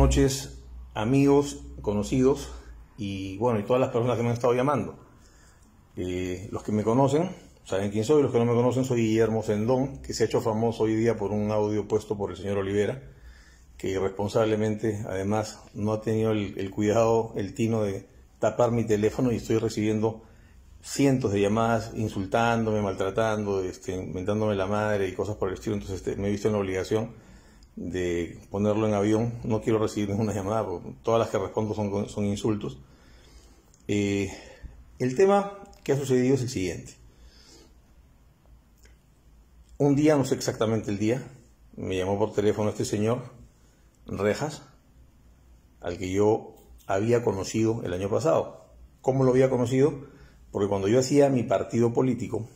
noches, amigos, conocidos y bueno, y todas las personas que me han estado llamando. Los que me conocen saben quién soy, los que no me conocen, soy Guillermo Sendón, que se ha hecho famoso hoy día por un audio puesto por el señor Olivera, que irresponsablemente además no ha tenido el cuidado, el tino de tapar mi teléfono, y estoy recibiendo cientos de llamadas insultándome, maltratando, inventándome la madre y cosas por el estilo. Entonces me he visto en la obligación de ponerlo en avión. No quiero recibir ninguna llamada, porque todas las que respondo son insultos. El tema que ha sucedido es el siguiente. Un día, no sé exactamente el día, me llamó por teléfono este señor Rejas, al que yo había conocido el año pasado. ¿Cómo lo había conocido? Porque cuando yo hacía mi partido político,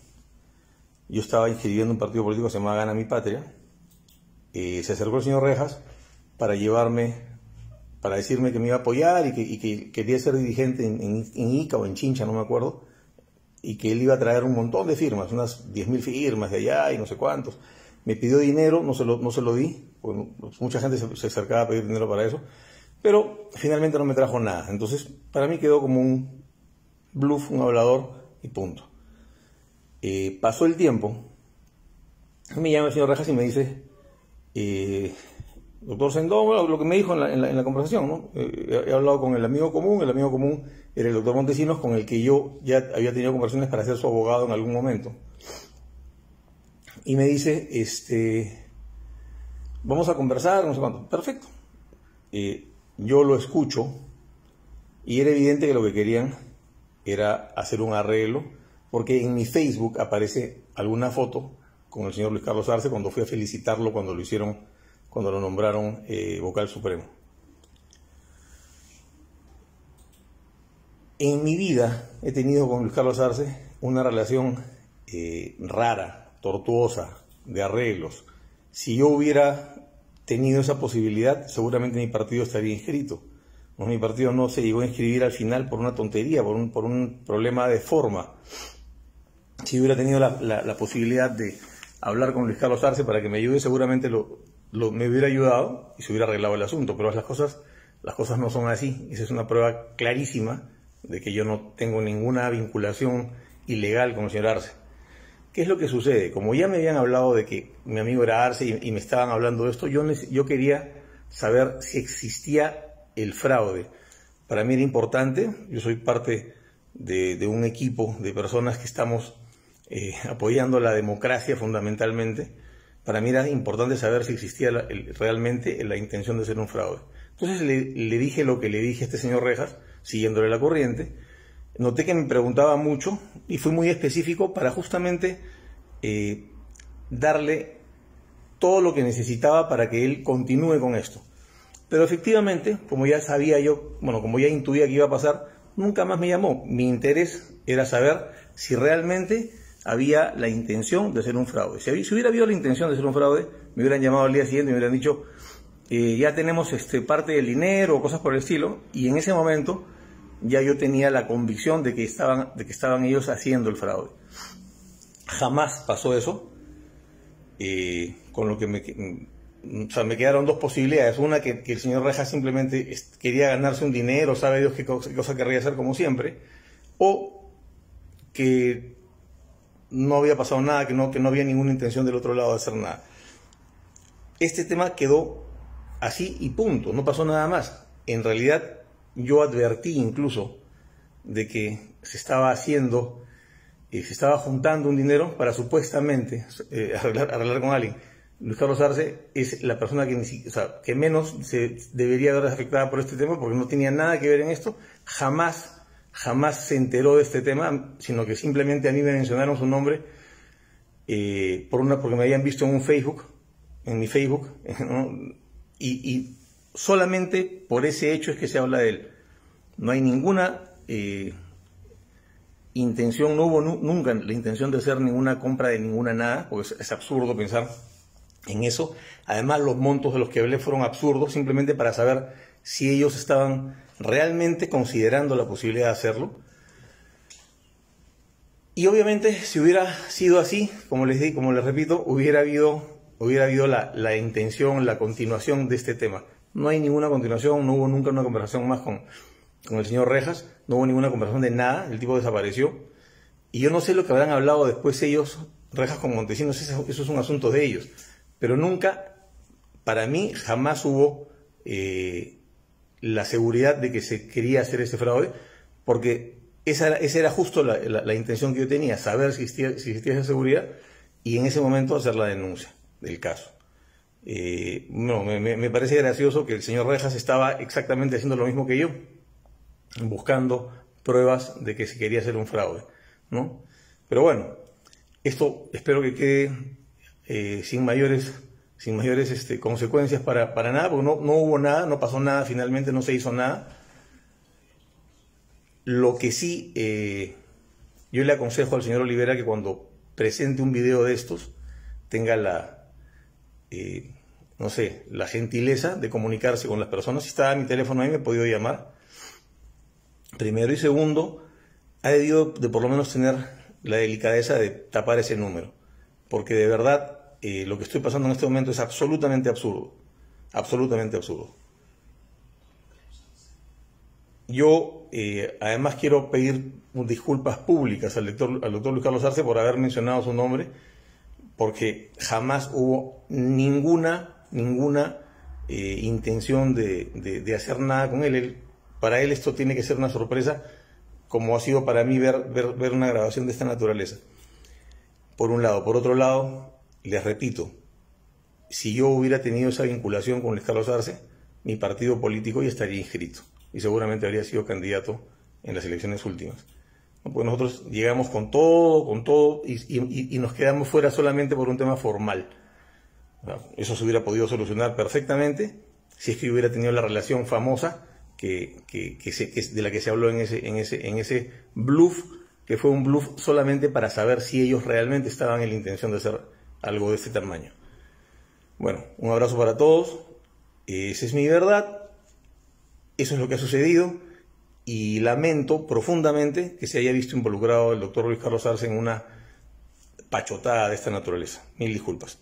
yo estaba inscribiendo un partido político que se llamaba Gana Mi Patria. Se acercó el señor Rejas para decirme que me iba a apoyar y que quería ser dirigente en Ica o en Chincha, no me acuerdo, y que él iba a traer un montón de firmas, unas 10.000 firmas de allá y no sé cuántos. Me pidió dinero, no se lo di, porque mucha gente se acercaba a pedir dinero para eso, pero finalmente no me trajo nada. Entonces, para mí quedó como un bluff, un hablador y punto. Pasó el tiempo, me llama el señor Rejas y me dice: doctor Sendón, bueno, lo que me dijo en la conversación, ¿no? He hablado con el amigo común era el doctor Montesinos, con el que yo ya había tenido conversaciones para ser su abogado en algún momento. Y me dice, vamos a conversar, no sé cuánto. Perfecto. Yo lo escucho y era evidente que lo que querían era hacer un arreglo, porque en mi Facebook aparece alguna foto con el señor Luis Carlos Arce cuando fui a felicitarlo cuando lo nombraron vocal supremo. En mi vida he tenido con Luis Carlos Arce una relación rara, tortuosa, de arreglos. Si yo hubiera tenido esa posibilidad, seguramente mi partido estaría inscrito. No, mi partido no se llegó a inscribir al final por una tontería, por un problema de forma. Si hubiera tenido la posibilidad de hablar con Luis Carlos Arce para que me ayude, seguramente me hubiera ayudado y se hubiera arreglado el asunto, pero las cosas no son así. Esa es una prueba clarísima de que yo no tengo ninguna vinculación ilegal con el señor Arce. ¿Qué es lo que sucede? Como ya me habían hablado de que mi amigo era Arce y me estaban hablando de esto, yo quería saber si existía el fraude. Para mí era importante. Yo soy parte de un equipo de personas que estamos apoyando la democracia fundamentalmente. Para mí era importante saber si existía realmente la intención de hacer un fraude. Entonces le dije lo que le dije a este señor Rejas, siguiéndole la corriente. Noté que me preguntaba mucho y fui muy específico para justamente darle todo lo que necesitaba para que él continúe con esto. Pero efectivamente, como ya sabía yo, como ya intuía que iba a pasar, nunca más me llamó. Mi interés era saber si realmente había la intención de hacer un fraude. Si hubiera habido la intención de hacer un fraude, me hubieran llamado al día siguiente y me hubieran dicho: ya tenemos parte del dinero o cosas por el estilo, y en ese momento ya yo tenía la convicción de que estaban ellos haciendo el fraude. Jamás pasó eso, con lo que me quedaron dos posibilidades. Una, que el señor Rejas simplemente quería ganarse un dinero, sabe Dios qué cosa querría hacer como siempre, o que no había pasado nada, que no había ninguna intención del otro lado de hacer nada. Este tema quedó así y punto, no pasó nada más. En realidad yo advertí incluso de que se estaba juntando un dinero para supuestamente arreglar con alguien. Luis Carlos Arce es la persona que menos se debería ver afectada por este tema, porque no tenía nada que ver en esto. Jamás se enteró de este tema, sino que simplemente a mí me mencionaron su nombre porque me habían visto en mi Facebook, ¿no? Y solamente por ese hecho es que se habla de él. No hay ninguna intención, no hubo nunca la intención de hacer ninguna compra de ninguna nada, porque es absurdo pensar en eso. Además, los montos de los que hablé fueron absurdos, simplemente para saber si ellos estaban realmente considerando la posibilidad de hacerlo. Y obviamente, si hubiera sido así, como les repito, hubiera habido la intención, la continuación de este tema. No hay ninguna continuación, no hubo nunca una conversación más con el señor Rejas, no hubo ninguna conversación de nada, el tipo desapareció. Y yo no sé lo que habrán hablado después ellos, Rejas con Montesinos, eso es un asunto de ellos. Pero nunca, para mí, jamás hubo la seguridad de que se quería hacer ese fraude, porque esa era justo la intención que yo tenía, saber si existía esa seguridad y en ese momento hacer la denuncia del caso. No, me parece gracioso que el señor Rejas estaba exactamente haciendo lo mismo que yo, buscando pruebas de que se quería hacer un fraude, ¿no? Pero bueno, esto espero que quede sin mayores consecuencias para nada, porque no hubo nada, no pasó nada, finalmente no se hizo nada. Lo que sí, yo le aconsejo al señor Olivera que cuando presente un video de estos, tenga no sé, la gentileza de comunicarse con las personas. Si está mi teléfono ahí, me he podido llamar. Primero, y segundo, ha debido de por lo menos tener la delicadeza de tapar ese número, porque de verdad lo que estoy pasando en este momento es absolutamente absurdo, absolutamente absurdo. Yo además quiero pedir disculpas públicas al doctor Luis Carlos Arce por haber mencionado su nombre, porque jamás hubo ninguna intención de hacer nada con él. Para él esto tiene que ser una sorpresa, como ha sido para mí ver una grabación de esta naturaleza. Por un lado. Por otro lado, les repito, si yo hubiera tenido esa vinculación con Luis Carlos Arce, mi partido político ya estaría inscrito y seguramente habría sido candidato en las elecciones últimas. Porque nosotros llegamos con todo y nos quedamos fuera solamente por un tema formal. Eso se hubiera podido solucionar perfectamente si es que hubiera tenido la relación famosa de la que se habló en ese bluff, que fue un bluff solamente para saber si ellos realmente estaban en la intención de hacer algo de este tamaño. Bueno, un abrazo para todos. Esa es mi verdad. Eso es lo que ha sucedido. Y lamento profundamente que se haya visto involucrado el doctor Luis Carlos Arce en una pachotada de esta naturaleza. Mil disculpas.